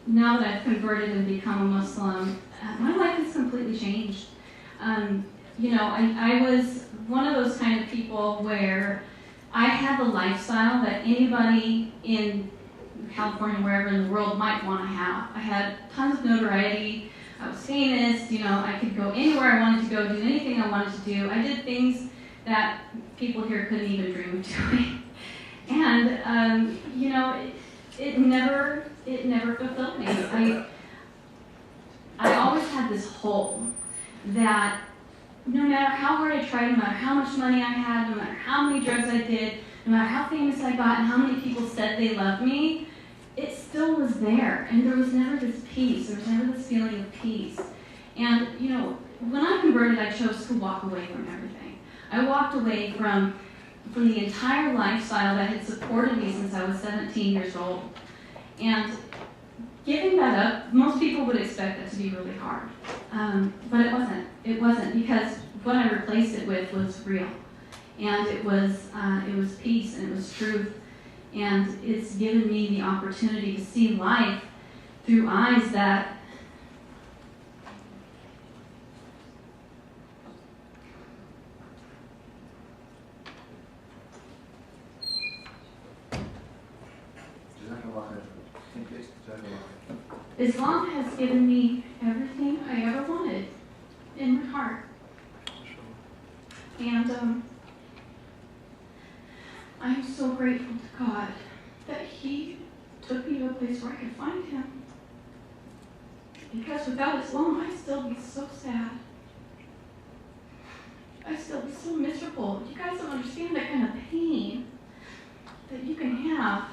now that I've converted and become a Muslim, my life has completely changed. You know, I was one of those kind of people where I had the lifestyle that anybody in California, wherever in the world, might want to have. I had tons of notoriety. I was famous. You know, I could go anywhere I wanted to go, do anything I wanted to do. I did things that people here couldn't even dream of doing. And you know, it never fulfilled me. I always had this hole that no matter how hard I tried, no matter how much money I had, no matter how many drugs I did, no matter how famous I got and how many people said they loved me, it still was there. And there was never this peace. There was never this feeling of peace. And, you know, when I converted, I chose to walk away from everything. I walked away from the entire lifestyle that had supported me since I was 17 years old. And giving that up, most people would expect that to be really hard. But it wasn't. It wasn't, because what I replaced it with was real. And it was peace, and it was truth. And it's given me the opportunity to see life through eyes that Islam has given me everything I ever wanted in my heart. And I am so grateful to God that He took me to a place where I could find Him. Because without Islam, I'd still be so sad. I'd still be so miserable. You guys don't understand that kind of pain that you can have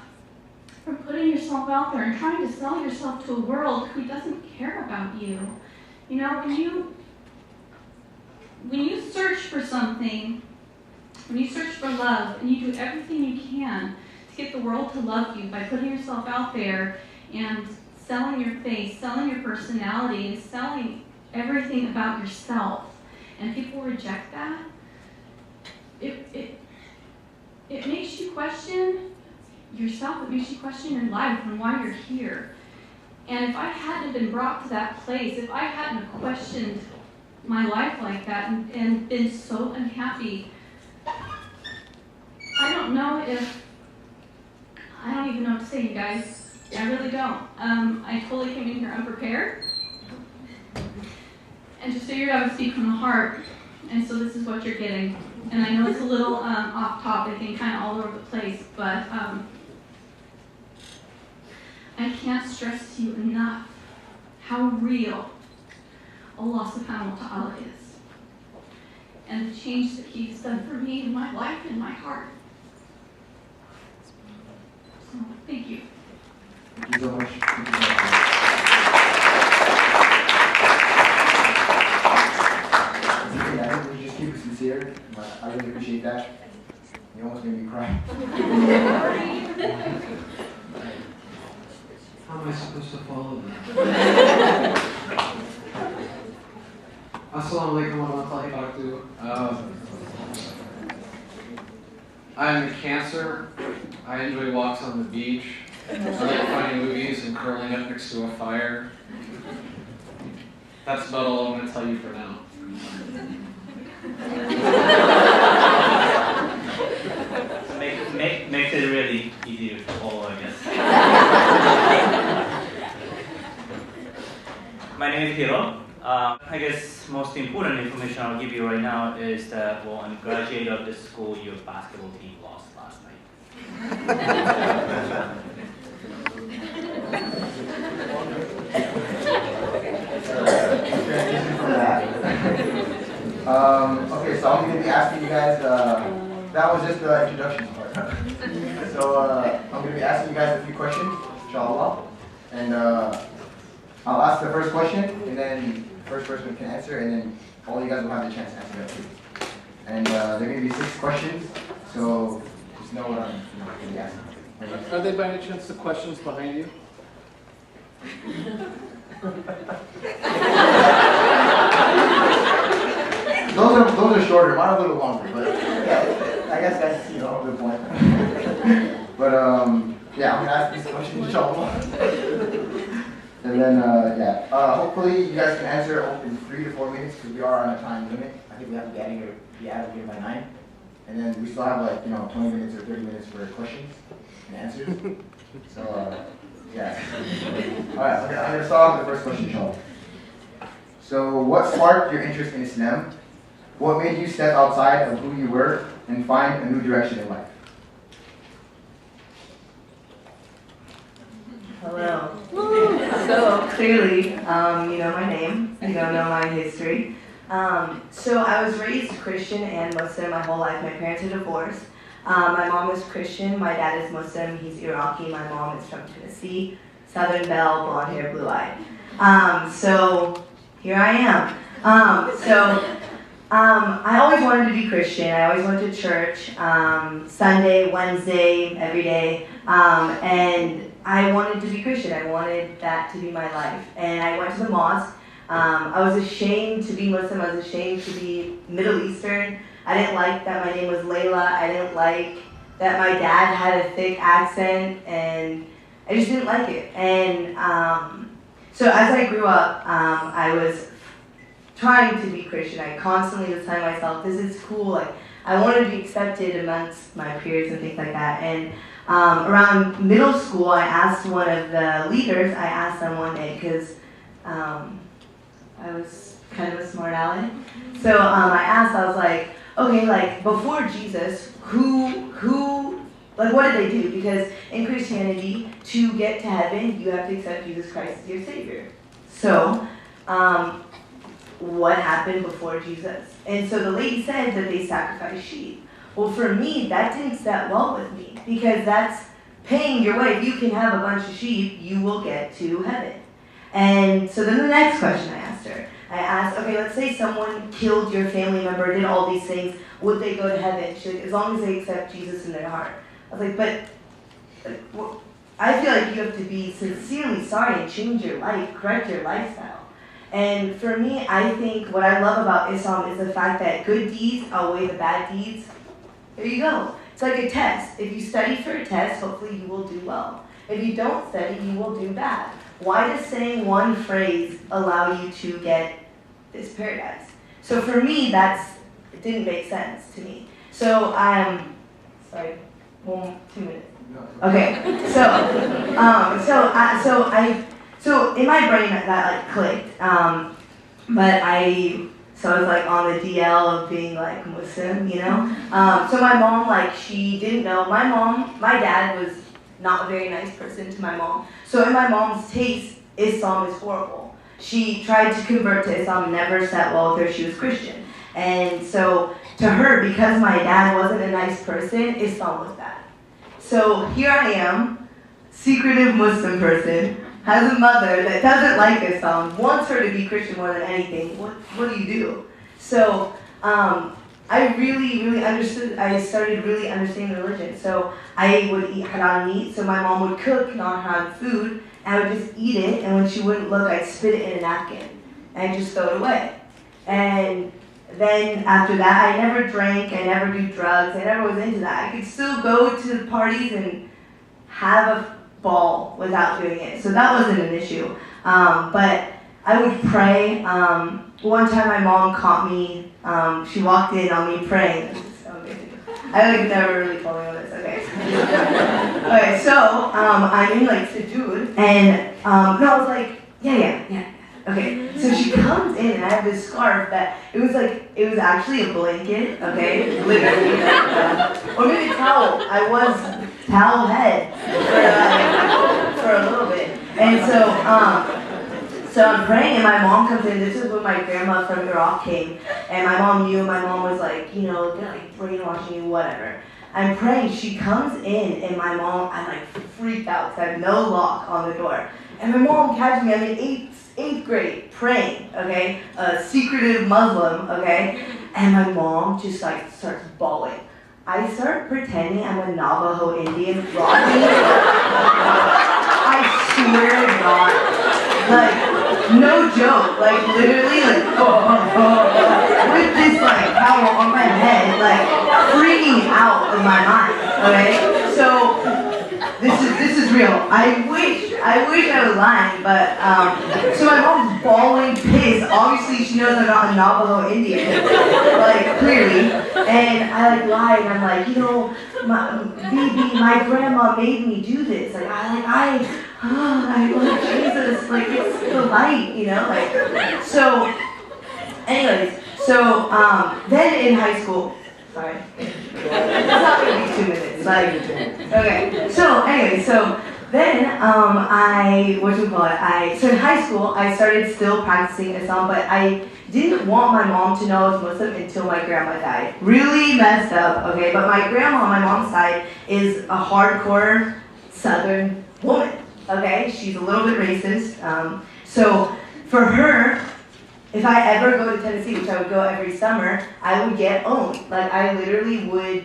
from putting yourself out there and trying to sell yourself to a world who doesn't care about you. You know, when you search for something, when you search for love, and you do everything you can to get the world to love you by putting yourself out there and selling your face, selling your personality, and selling everything about yourself, and people reject that, it makes you question yourself. It makes you question your life and why you're here. And if I hadn't been brought to that place, if I hadn't questioned my life like that and been so unhappy, I don't even know what to say, you guys. I really don't. I totally came in here unprepared and just figured I would speak from the heart. And so this is what you're getting. And I know it's a little off topic and kind of all over the place, but I can't stress to you enough how real Allah subhanahu wa ta'ala is. And the change that He's done for me in my life and my heart. So, thank you. Thank you so much. I think we just keep it sincere. I really appreciate that. You almost made me cry. How am I supposed to follow that? Assalamu alaikum wa rahmatullahi wa barakatuh. I'm a cancer. I enjoy walks on the beach. I like finding movies and curling up next to a fire. That's about all I'm going to tell you for now. Makes it really easy to follow, I guess. My name is Hiro. I guess most important information I'll give you right now is that, well, I'm a graduate of this school. Your basketball team lost last night. Okay, so I'm going to be asking you guys, that was just the introduction part. So I'm going to be asking you guys a few questions, inshallah. And I'll ask the first question, and then the first person can answer, and then all you guys will have the chance to answer that too. And there are going to be 6 questions, so just know what I'm going to be asking. Are they by any chance the questions behind you? Those are shorter, mine are a little longer, but yeah, I guess that's, the point. But yeah, I'm gonna ask these questions, inshallah. then, yeah, hopefully you guys can answer in 3 to 4 minutes because we are on a time limit. I think we have to be out of here by 9. And then we still have like, 20 minutes or 30 minutes for questions and answers. So, yeah. Alright, okay, I'm going to start off with the first question, Sean. So, what sparked your interest in Islam? What made you step outside of who you were and find a new direction in life? Hello. So clearly, you know my name. You don't know my history. So I was raised Christian and Muslim my whole life. My parents are divorced. My mom is Christian. My dad is Muslim. He's Iraqi. My mom is from Tennessee. Southern Belle, blonde hair, blue eye. So here I am. I always wanted to be Christian. I always went to church, Sunday, Wednesday, every day, and I wanted to be Christian. I wanted that to be my life. And I went to the mosque. I was ashamed to be Muslim. I was ashamed to be Middle Eastern. I didn't like that my name was Layla. I didn't like that my dad had a thick accent, and I just didn't like it. And so as I grew up, I was trying to be Christian. I constantly was telling myself, this is cool. Like, I wanted to be accepted amongst my peers and things like that. And around middle school, I asked one of the leaders, I asked them one day, because I was kind of a smart aleck. So I was like, okay, like, before Jesus, what did they do? Because in Christianity, to get to heaven, you have to accept Jesus Christ as your Savior. So, what happened before Jesus? And so the lady said that they sacrificed sheep. Well, for me, that didn't set well with me, because that's paying your way. If you can have a bunch of sheep, you will get to heaven. And so then the next question I asked her, I asked, okay, let's say someone killed your family member, did all these things, would they go to heaven? She's like, as long as they accept Jesus in their heart. I was like, but I feel like you have to be sincerely sorry and change your life, correct your lifestyle. And for me, I think what I love about Islam is the fact that good deeds outweigh the bad deeds. There you go. It's like a test. If you study for a test, hopefully you will do well. If you don't study, you will do bad. Why does saying one phrase allow you to get this paradise? So for me, it didn't make sense to me. So sorry, 2 minutes. Okay, so in my brain that like clicked, but I was like on the DL of being like Muslim, you know. So my mom, like, she didn't know. My dad was not a very nice person to my mom. So in my mom's taste, Islam is horrible. She tried to convert to Islam, never sat well with her. She was Christian, and so to her, because my dad wasn't a nice person, Islam was bad. So here I am, secretive Muslim person, has a mother that doesn't like Islam, wants her to be Christian more than anything. What do you do? So I really understood. I started really understanding religion. So I would eat halal meat. So my mom would cook non-halal food, and I would just eat it. And when she wouldn't look, I'd spit it in a napkin and just throw it away. And then after that, I never drank. I never do drugs. I never was into that. I could still go to parties and have a ball without doing it. So that wasn't an issue. But I would pray. One time my mom caught me, she walked in on me praying. I like never really told me all this, okay. Okay, so I'm in like sujood, and I was like, yeah. Okay, so she comes in and I have this scarf that it was actually a blanket, okay, literally, or maybe a towel. I was towel head for a little bit, and so I'm praying and my mom comes in. This is when my grandma from Iraq came, and my mom knew. My mom was like, you know, they're like brainwashing you, whatever. I'm praying. She comes in and my mom, I'm like freaked out because I have no lock on the door, and my mom catches me. I'm in eighth grade praying, okay, a secretive Muslim, okay, and my mom just like starts bawling. I start pretending I'm a Navajo Indian rocking. I swear to God, like, no joke, like literally like, with this like towel on my head, like freaking out in my mind, okay? So this is real. I wish I was lying, but so my mom's bawling, pissed. Obviously, she knows I'm not a Navajo Indian, like clearly. And I like lie, and I'm like, you know, my grandma made me do this. Like I like Jesus, like it's the light, you know, like. So, anyways, so then in high school. Sorry. It's not gonna be 2 minutes. Like, okay. So anyway, so then so in high school I started still practicing Islam, but I didn't want my mom to know I was Muslim until my grandma died. Really messed up, okay? But my grandma on my mom's side is a hardcore Southern woman, okay? She's a little bit racist. So for her, if I ever go to Tennessee, which I would go every summer, I would get owned. Like, I literally would,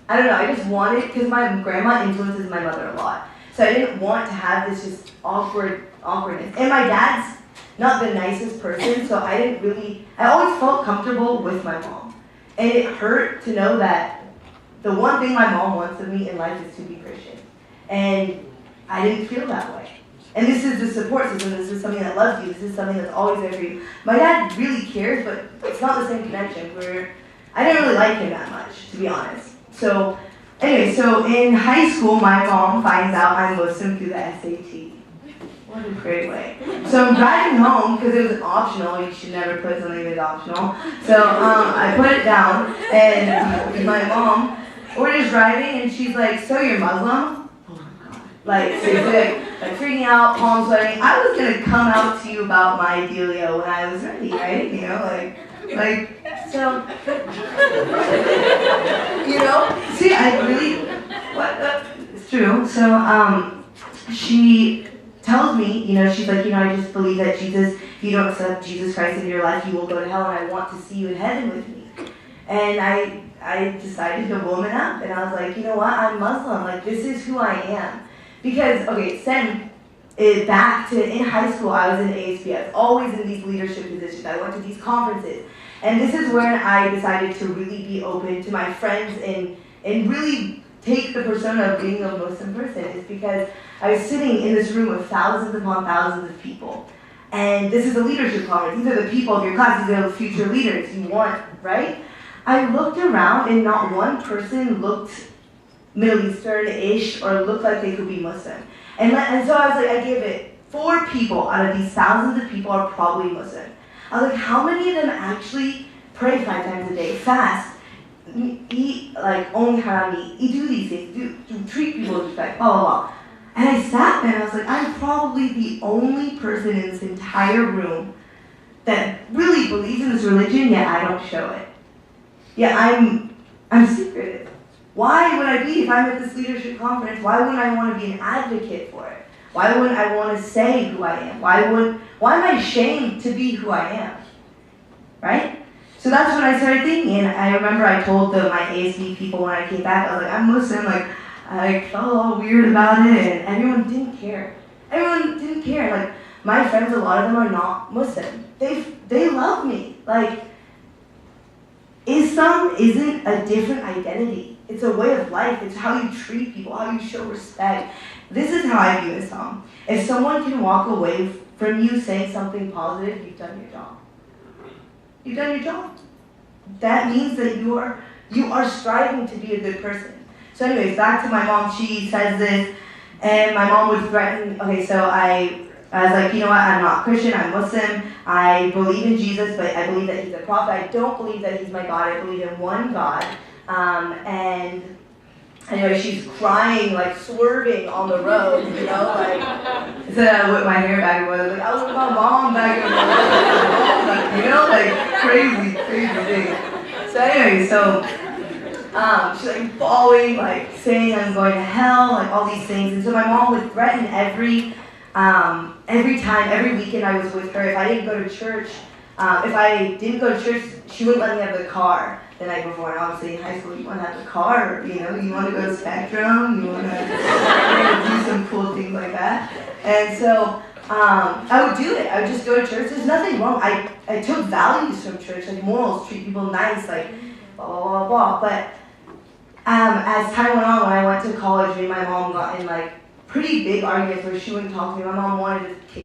I don't know, I just wanted, because my grandma influences my mother a lot. So I didn't want to have this just awkwardness. And my dad's not the nicest person, so I always felt comfortable with my mom. And it hurt to know that the one thing my mom wants of me in life is to be Christian. And I didn't feel that way. And this is the support system, this is something that loves you, this is something that's always there for you. My dad really cares, but it's not the same connection where I didn't really like him that much, to be honest. So, anyway, so in high school, my mom finds out I'm Muslim through the SAT. What a great way. So I'm driving home, because it was optional, you should never put something that's optional. So I put it down, and my mom, we're just driving, and she's like, so you're Muslim? Like, seriously, like freaking out, palms sweating. I was gonna come out to you about my dealio when I was ready, right? You know, so, you know? See, I really, it's true. So, she tells me, you know, she's like, you know, I just believe that Jesus, if you don't accept Jesus Christ in your life, you will go to hell, and I want to see you in heaven with me. And I decided to woman up, and I was like, you know what, I'm Muslim, like, this is who I am. Because, okay, send it back to, in high school, I was in ASB. I was always in these leadership positions. I went to these conferences. And this is when I decided to really be open to my friends and really take the persona of being a Muslim person. Is because I was sitting in this room with thousands upon thousands of people. And this is a leadership conference. These are the people of your class. These are the future leaders you want, right? I looked around and not one person looked Middle Eastern-ish or looked like they could be Muslim. And so I was like, I give it 4 people out of these thousands of people are probably Muslim. I was like, how many of them actually pray 5 times a day, fast, eat like only haram meat, do these things, do treat people with respect, blah, blah, blah. And I sat there and I was like, I'm probably the only person in this entire room that really believes in this religion, yet I don't show it. Yeah, I'm secretive. Why would I be, if I'm at this leadership conference, why wouldn't I want to be an advocate for it? Why wouldn't I want to say who I am? Why am I ashamed to be who I am? Right? So that's when I started thinking, and I remember I told my ASB people when I came back, I was like, I'm Muslim, like, I felt all weird about it, and everyone didn't care. Everyone didn't care. Like, my friends, a lot of them are not Muslim. They love me. Like, Islam isn't a different identity. It's a way of life. It's how you treat people, how you show respect. This is how I view Islam. If someone can walk away from you saying something positive, you've done your job. You've done your job. That means that you are striving to be a good person. So anyways, back to my mom. She says this, and my mom would threaten. Okay, so I was like, you know what, I'm not Christian, I'm Muslim. I believe in Jesus, but I believe that he's a prophet. I don't believe that he's my God. I believe in one God. And anyway, she's crying, like swerving on the road, you know, like, instead I whip my hair back and forth, like, I whip my mom back and forth, you know, like, crazy thing. So anyway, so, she's like bawling, like saying I'm going to hell, like all these things. And so my mom would threaten every weekend I was with her, if I didn't go to church, she wouldn't let me have the car the night before. And obviously in high school, you want to have the car, you know, you want to go to Spectrum, you want to do some cool things like that. And so I would do it. I would just go to church. There's nothing wrong. I took values from church, like morals, treat people nice, like blah, blah, blah, blah. But As time went on, when I went to college, me and my mom got in like pretty big arguments where she wouldn't talk to me. My mom wanted to kick